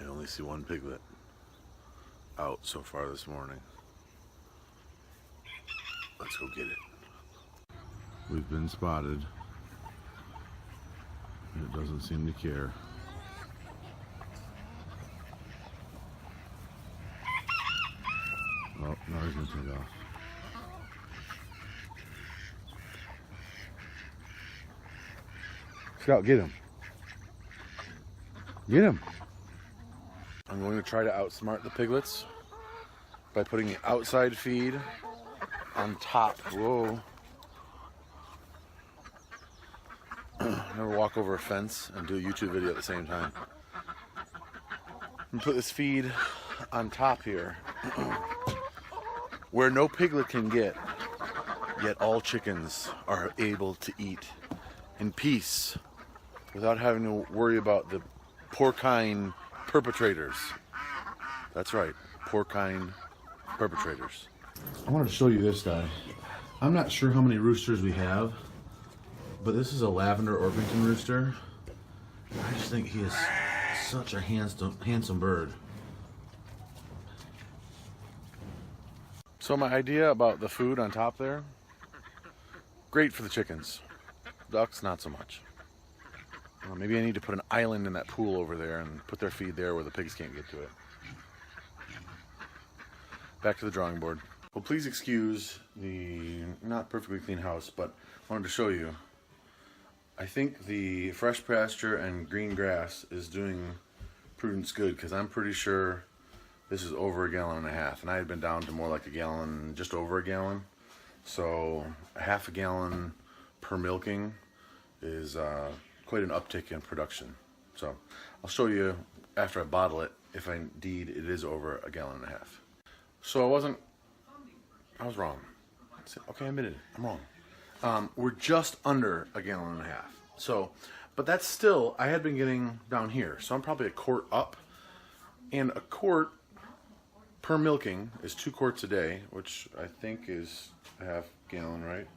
I only see one piglet out so far this morning. Let's go get it. We've been spotted. It doesn't seem to care. Oh, now he's gonna take off. Scout, get him. Get him. I'm going to try to outsmart the piglets by putting the outside feed on top. Whoa. Never walk over a fence and do a YouTube video at the same time. And put this feed on top here where no piglet can get, yet all chickens are able to eat in peace without having to worry about the porcine perpetrators. That's right, porcine perpetrators. I wanted to show you this guy. I'm not sure how many roosters we have, but this is a lavender Orpington rooster. I just think he is such a handsome bird. So my idea about the food on top there, great for the chickens. Ducks, not so much. Maybe I need to put an island in that pool over there and put their feed there where the pigs can't get to it. Back to the drawing board. Well, please excuse the not perfectly clean house, but I wanted to show you. I think the fresh pasture and green grass is doing Prudence good, because I'm pretty sure this is over 1.5 gallons, and I had been down to more like 1 gallon, just over 1 gallon. So 1/2 gallon per milking is quite an uptick in production. So I'll show you after I bottle it if indeed it is over 1.5 gallons. So I was wrong. Okay, I admitted it, I'm wrong. We're just under 1.5 gallons. So, but that's still, I had been getting down here, so I'm probably a quart up, and a quart per milking is 2 quarts a day, which I think is 1/2 gallon, right?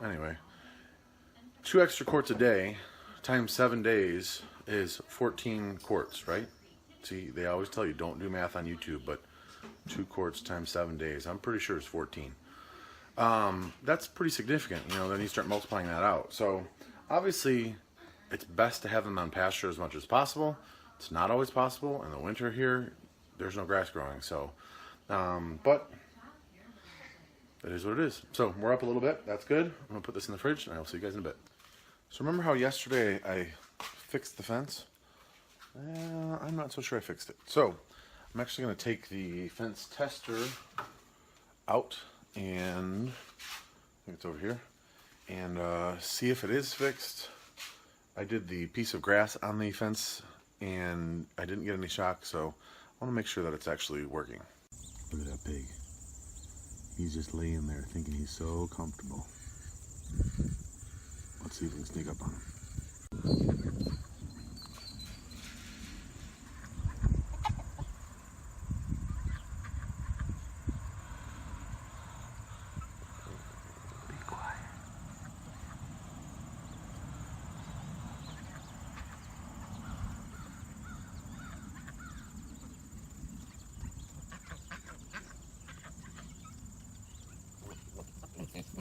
Anyway, 2 extra quarts a day times 7 days is 14 quarts, right? See, they always tell you don't do math on YouTube, but 2 quarts times 7 days, I'm pretty sure it's 14. That's pretty significant, you know. Then you start multiplying that out. So obviously it's best to have them on pasture as much as possible. It's not always possible. In the winter here, there's no grass growing, so but it is what it is. So we're up a little bit. That's good. I'm gonna put this in the fridge, and I'll see you guys in a bit. So remember how yesterday I fixed the fence? I'm not so sure I fixed it. So I'm actually gonna take the fence tester out, and I think it's over here, and see if it is fixed. I did the piece of grass on the fence, and I didn't get any shock, so I want to make sure that it's actually working. Look at that pig. He's just laying there thinking he's so comfortable. Let's see if we can sneak up on him. Be quiet.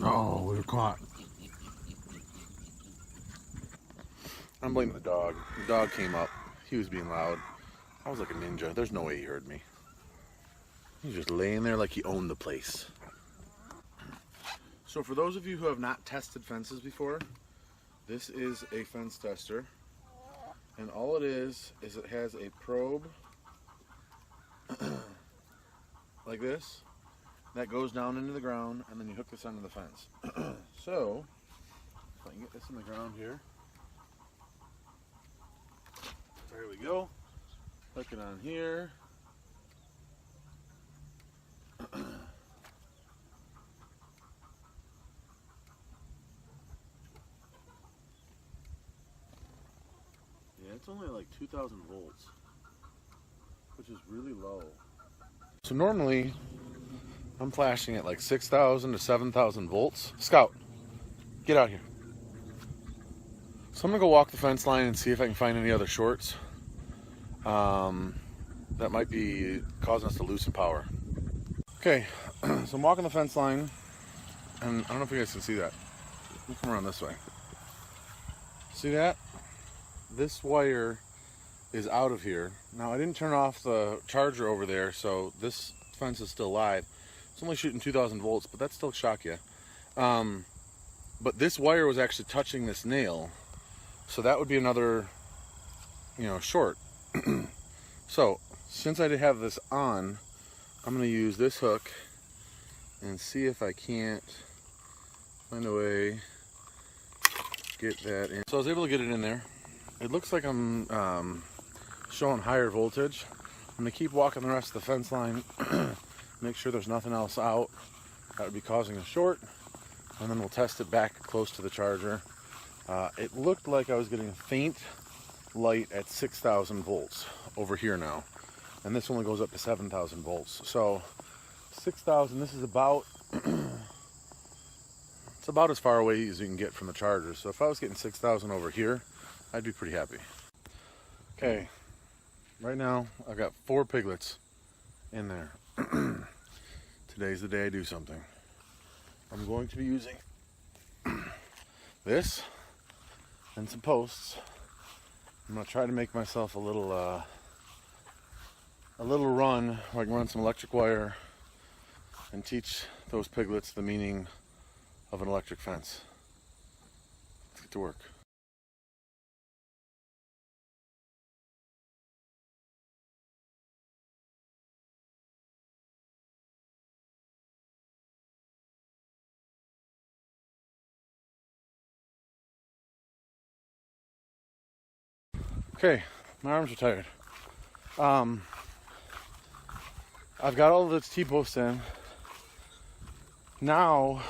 Oh, we were caught. I'm blaming the dog. The dog came up. He was being loud. I was like a ninja. There's no way he heard me. He's just laying there like he owned the place. So for those of you who have not tested fences before, this is a fence tester. And all it is it has a probe like this that goes down into the ground, and then you hook this onto the fence. So if I can get this in the ground here. There we go. Hook it on here. Yeah, it's only like 2,000 volts, which is really low. So normally I'm flashing at like 6,000 to 7,000 volts. Scout, get out here. So I'm gonna go walk the fence line and see if I can find any other shorts. that might be causing us to lose some power. Okay, so I'm walking the fence line, and I don't know if you guys can see that. Let me come around this way. See that? This wire is out of here. Now, I didn't turn off the charger over there, so this fence is still live. It's only shooting 2,000 volts, but that still shock you. But this wire was actually touching this nail, so that would be another, short. So, since I have this on, I'm going to use this hook and see if I can't find a way to get that in. So I was able to get it in there. It looks like I'm showing higher voltage. I'm going to keep walking the rest of the fence line, make sure there's nothing else out that would be causing a short, and then we'll test it back close to the charger. It looked like I was getting a faint light at 6,000 volts over here now, and this only goes up to 7,000 volts. So 6,000, this is about it's about as far away as you can get from the charger. So if I was getting 6,000 over here, I'd be pretty happy. Okay, right now I've got 4 piglets in there. Today's the day I do something. I'm going to be using this and some posts. I'm going to try to make myself a little run where I can run some electric wire and teach those piglets the meaning of an electric fence. Let's get to work. Okay, my arms are tired. I've got all the T-posts in. Now,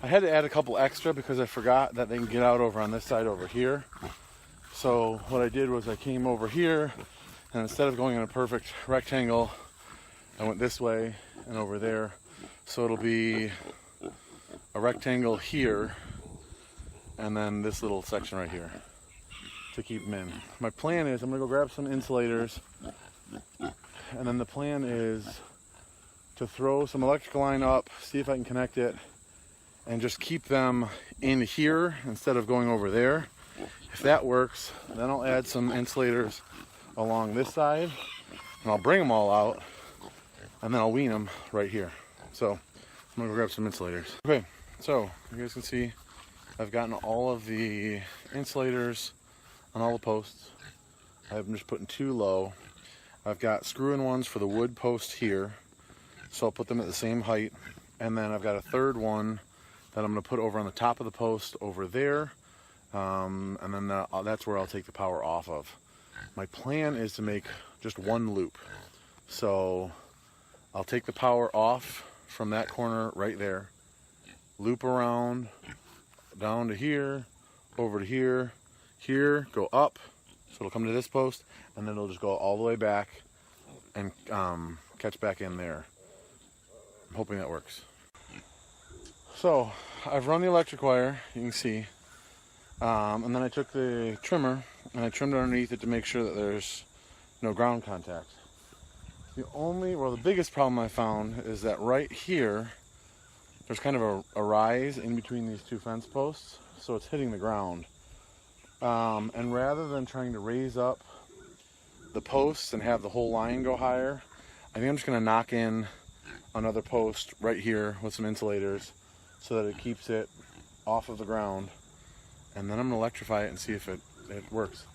I had to add a couple extra because I forgot that they can get out over on this side over here. So what I did was I came over here, and instead of going in a perfect rectangle, I went this way and over there. So it'll be a rectangle here, and then this little section right here to keep them in. My plan is I'm gonna go grab some insulators, and then the plan is to throw some electrical line up, see if I can connect it, and just keep them in here instead of going over there. If that works, then I'll add some insulators along this side, and I'll bring them all out, and then I'll wean them right here. So I'm gonna go grab some insulators. Okay, so you guys can see I've gotten all of the insulators on all the posts. I'm just putting 2 low. I've got screw-in ones for the wood post here, so I'll put them at the same height. And then I've got a 3rd one that I'm going to put over on the top of the post over there, and then that's where I'll take the power off of. My plan is to make just 1 loop. So I'll take the power off from that corner right there, loop around, down to here, over to here, here, go up, so it'll come to this post, and then it'll just go all the way back and catch back in there. I'm hoping that works. So I've run the electric wire, you can see, and then I took the trimmer and I trimmed underneath it to make sure that there's no ground contact. The biggest problem I found is that right here there's kind of a rise in between these 2 fence posts, so it's hitting the ground. And rather than trying to raise up the posts and have the whole line go higher, I think I'm just going to knock in another post right here with some insulators so that it keeps it off of the ground. And then I'm going to electrify it and see if it works.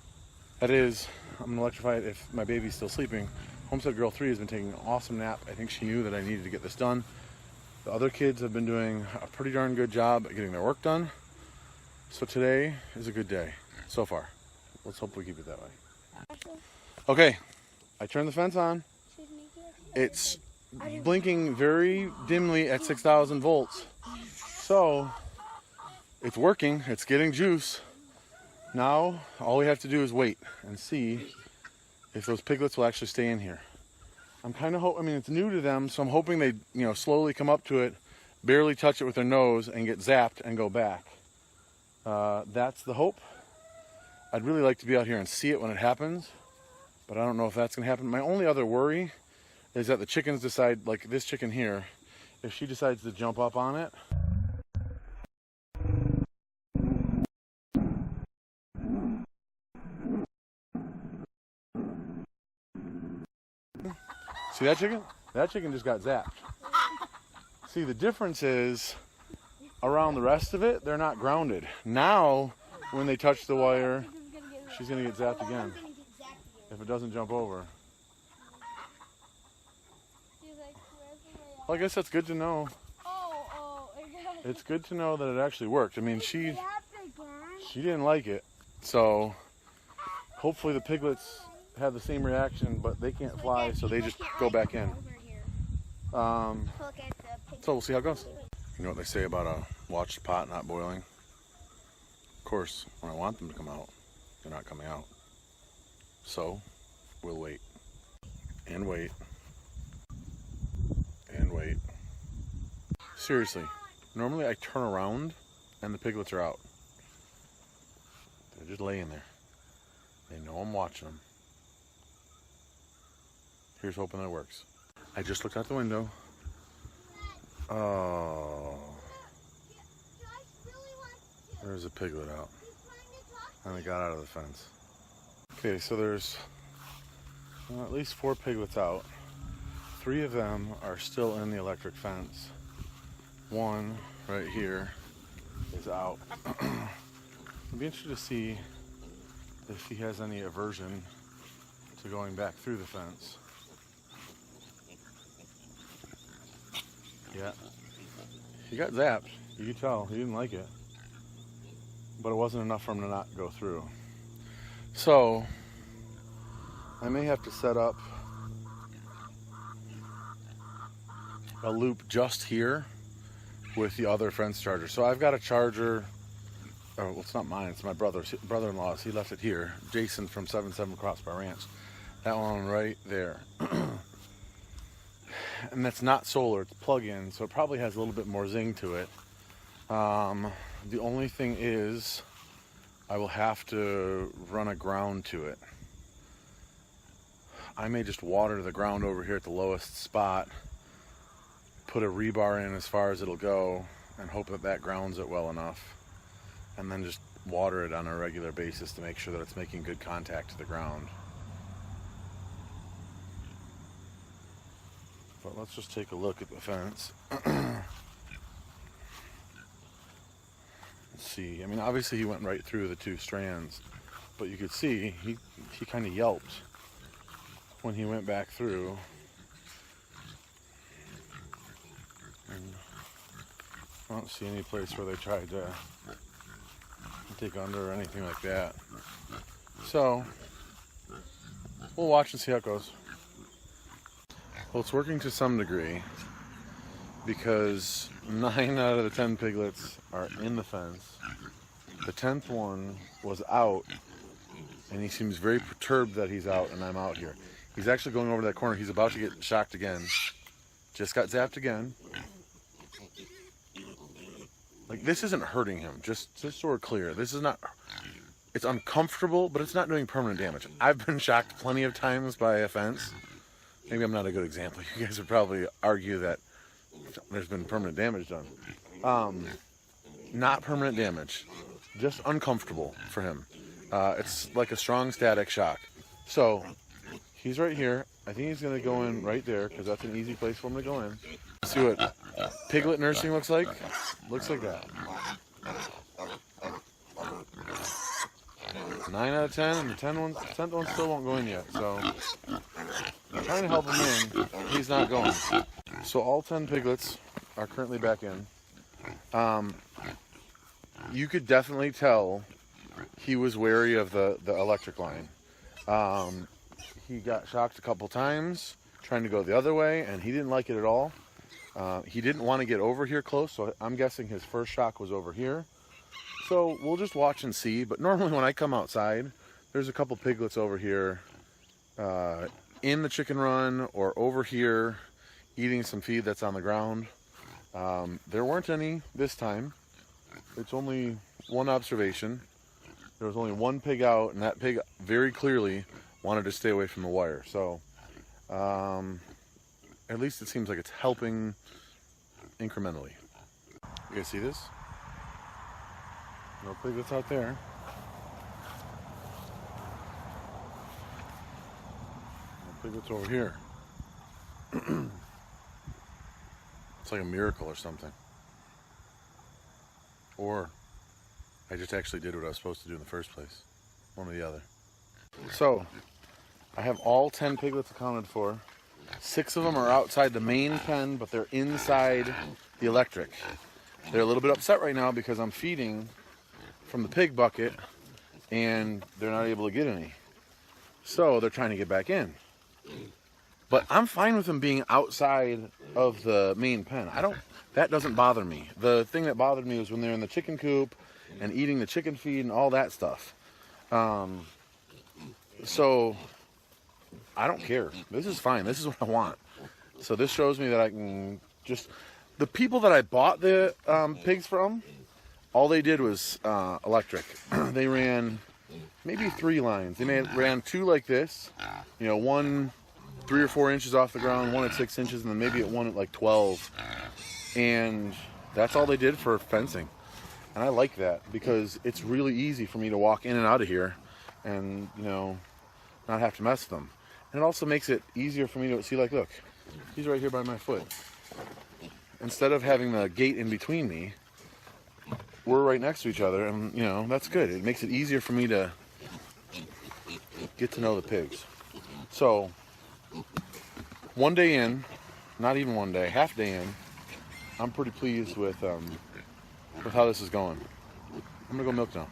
That is, I'm going to electrify it if my baby's still sleeping. Homestead Girl 3 has been taking an awesome nap. I think she knew that I needed to get this done. The other kids have been doing a pretty darn good job at getting their work done. So today is a good day. So far. Let's hope we keep it that way. Okay, I turned the fence on. It's blinking very dimly at 6,000 volts. So, it's working, it's getting juice. Now, all we have to do is wait and see if those piglets will actually stay in here. I'm kind of it's new to them, so I'm hoping they, slowly come up to it, barely touch it with their nose, and get zapped and go back. That's the hope. I'd really like to be out here and see it when it happens, But I don't know if that's going to happen. My only other worry is that the chickens decide, like this chicken here, if she decides to jump up on it. See that chicken? That chicken just got zapped. See, the difference is around the rest of it, they're not grounded. Now, when they touch the wire, she's going to get zapped again if it doesn't jump over. Well, I guess that's good to know. It's good to know that it actually worked. I mean, she didn't like it, so hopefully the piglets have the same reaction, but they can't fly, so they just go back in. So we'll see how it goes. You know what they say about a watched pot not boiling? Of course, when I want them to come out, they're not coming out. So we'll wait and wait and wait. Seriously, normally I turn around and the piglets are out. They're just laying there. They know I'm watching them. Here's hoping that it works. I just looked out the window. Oh. There's a piglet out. And they got out of the fence. Okay, so there's at least 4 piglets out. 3 of them are still in the electric fence. 1 right here is out. I'd be interested to see if he has any aversion to going back through the fence. Yeah, he got zapped. You could tell he didn't like it, but it wasn't enough for him to not go through. So I may have to set up a loop just here with the other fence charger. So I've got a charger. Oh, well, it's not mine. It's my brother-in-law's. He left it here. Jason from 77 Crossbar Ranch. That one right there. And that's not solar, it's plug-in, so it probably has a little bit more zing to it. The only thing is I will have to run a ground to it. I may just water the ground over here at the lowest spot, put a rebar in as far as it'll go, and hope that that grounds it well enough, and then just water it on a regular basis to make sure that it's making good contact to the ground. But let's just take a look at the fence. Let's see. I mean, obviously he went right through the 2 strands, but you could see he kind of yelped when he went back through. And I don't see any place where they tried to take under or anything like that. So we'll watch and see how it goes. Well, it's working to some degree because 9 out of the 10 piglets are in the fence. The 10th one was out, and he seems very perturbed that he's out and I'm out here. He's actually going over that corner. He's about to get shocked again. Just got zapped again. Like, this isn't hurting him, just so we're clear. This is not, it's uncomfortable, but it's not doing permanent damage. I've been shocked plenty of times by a fence. Maybe I'm not a good example. You guys would probably argue that there's been permanent damage done. Not permanent damage, just uncomfortable for him. It's like a strong static shock. So he's right here. I think he's going to go in right there because that's an easy place for him to go in. Let's see what piglet nursing looks like. Looks like that. 9 out of 10, and the 10th one still won't go in yet. So I'm trying to help him in. He's not going. So all 10 piglets are currently back in. You could definitely tell he was wary of the electric line. He got shocked a couple times trying to go the other way, and he didn't like it at all. He didn't want to get over here close, so I'm guessing his first shock was over here. So we'll just watch and see. But normally when I come outside, there's a couple piglets over here in the chicken run or over here eating some feed that's on the ground. There weren't any this time. It's only one observation. There was only one pig out, and that pig very clearly wanted to stay away from the wire. So at least it seems like it's helping incrementally. You guys see this? No piglets out there. No piglets over here. It's like a miracle or something. Or I just actually did what I was supposed to do in the first place. One or the other. So, I have all 10 piglets accounted for. 6 of them are outside the main pen, but they're inside the electric. They're a little bit upset right now because I'm feeding from the pig bucket and they're not able to get any. So, they're trying to get back in. But I'm fine with them being outside of the main pen. That doesn't bother me. The thing that bothered me was when they're in the chicken coop and eating the chicken feed and all that stuff. So I don't care. This is fine. This is what I want. So this shows me that I can just... The people that I bought the pigs from, all they did was electric. They ran maybe 3 lines. They ran 2 like this, one 3 or 4 inches off the ground, 1 at 6 inches, and then maybe one at like 12. And that's all they did for fencing. And I like that because it's really easy for me to walk in and out of here and, not have to mess with them. And it also makes it easier for me to see, like, look, he's right here by my foot. Instead of having the gate in between me, we're right next to each other, and, that's good. It makes it easier for me to get to know the pigs. So, one day in, not even one day, half day in, I'm pretty pleased with how this is going. I'm gonna go milk now.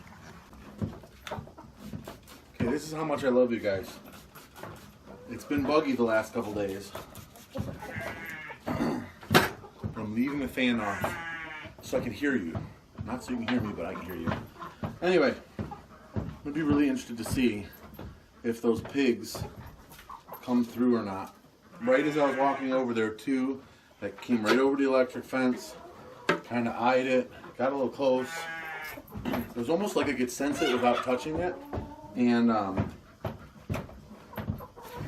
Okay, this is how much I love you guys. It's been buggy the last couple days. I'm leaving the fan off so I can hear you. Not so you can hear me, but I can hear you. Anyway, I'm gonna be really interested to see if those pigs come through or not. Right as I was walking over, there were 2 that came right over the electric fence, kind of eyed it, got a little close. It was almost like I could sense it without touching it, and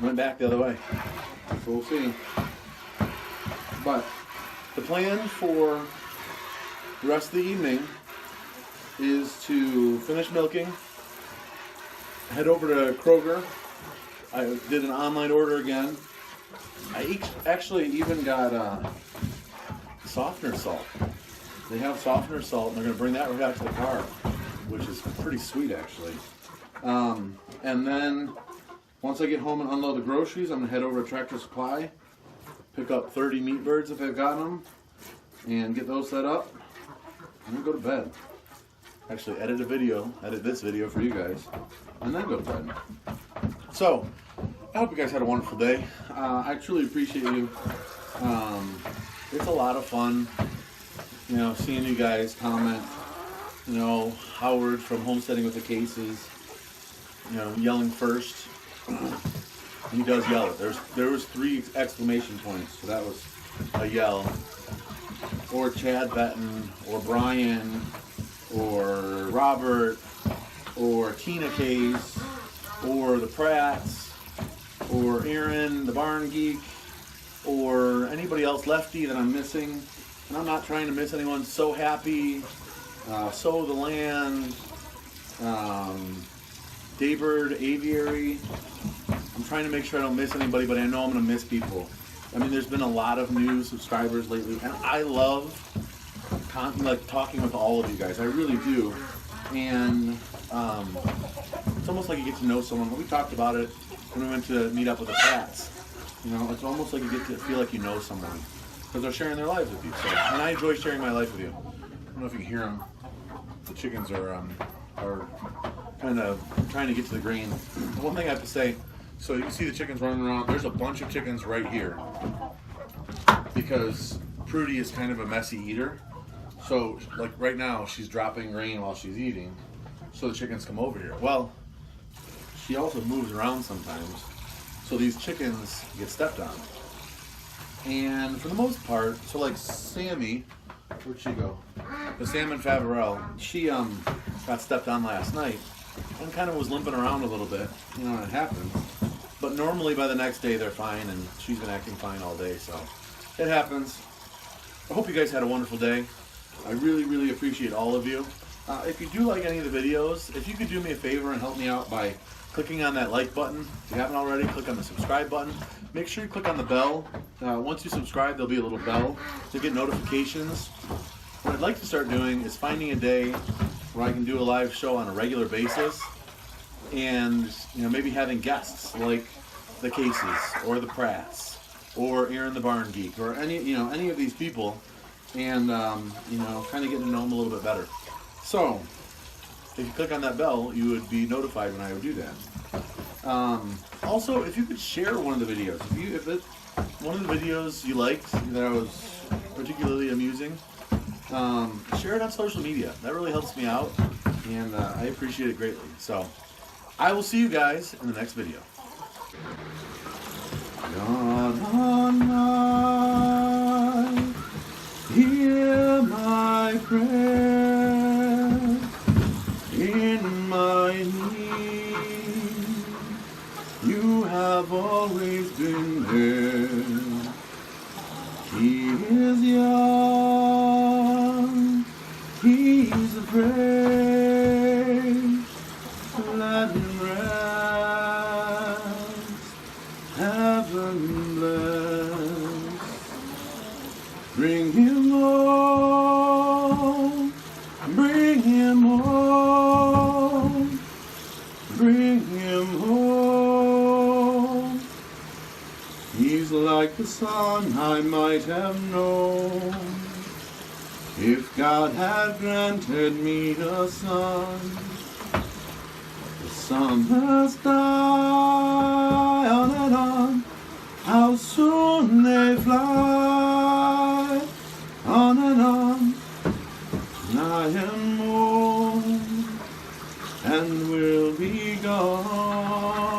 went back the other way. So we'll see. But the plan for the rest of the evening is to finish milking, head over to Kroger. I did an online order again. I actually even got softener salt. They have softener salt, and they're going to bring that right out to the car, which is pretty sweet, actually. And then, once I get home and unload the groceries, I'm going to head over to Tractor Supply, pick up 30 meat birds if they've got them, and get those set up, and then go to bed. Actually, edit this video for you guys, and then go to bed. So, I hope you guys had a wonderful day. I truly appreciate you. It's a lot of fun, seeing you guys comment. Howard from Homesteading with the Cases, yelling first. He does yell it. There was 3 exclamation points, so that was a yell. Or Chad Benton, or Brian, or Robert, or Tina Case, or the Pratts, or Aaron, the Barn Geek, or anybody else, Lefty, that I'm missing. And I'm not trying to miss anyone. So Happy, Sow the Land, Daybird Aviary. I'm trying to make sure I don't miss anybody, but I know I'm going to miss people. There's been a lot of new subscribers lately, and I love talking with all of you guys. I really do. And it's almost like you get to know someone. We talked about it when we went to meet up with the Pats. It's almost like you get to feel like you know someone because they're sharing their lives with you. So, and I enjoy sharing my life with you. I don't know if you can hear them. The chickens are kind of trying to get to the grain. The one thing I have to say, so you can see the chickens running around. There's a bunch of chickens right here because Prudy is kind of a messy eater. So, like right now, she's dropping grain while she's eating, so the chickens come over here. Well, she also moves around sometimes, so these chickens get stepped on. And for the most part, so like Sammy, where'd she go? The Salmon Favorelle, she got stepped on last night and kind of was limping around a little bit. It happens. But normally by the next day they're fine, and she's been acting fine all day, so it happens. I hope you guys had a wonderful day. I really, really appreciate all of you. If you do like any of the videos, if you could do me a favor and help me out by clicking on that like button. If you haven't already, click on the subscribe button. Make sure you click on the bell. Once you subscribe, there'll be a little bell to get notifications. What I'd like to start doing is finding a day where I can do a live show on a regular basis, and maybe having guests like the Cases or the Pratts or Aaron the Barn Geek or any of these people, and kind of getting to know them a little bit better. So if you click on that bell, you would be notified when I would do that. Also, if you could share one of the videos, if one of the videos you liked that was particularly amusing, share it on social media. That really helps me out, and I appreciate it greatly. So I will see you guys in the next video. God on high, hear my prayer in my need. You have always been there. He is young, he's afraid. Let him rest, heaven bless. Bring him home, bring him home, bring him home. He's like the son I might have known, if God had granted me a son. The summers die on and on, how soon they fly, on and on. And I am old and will be gone.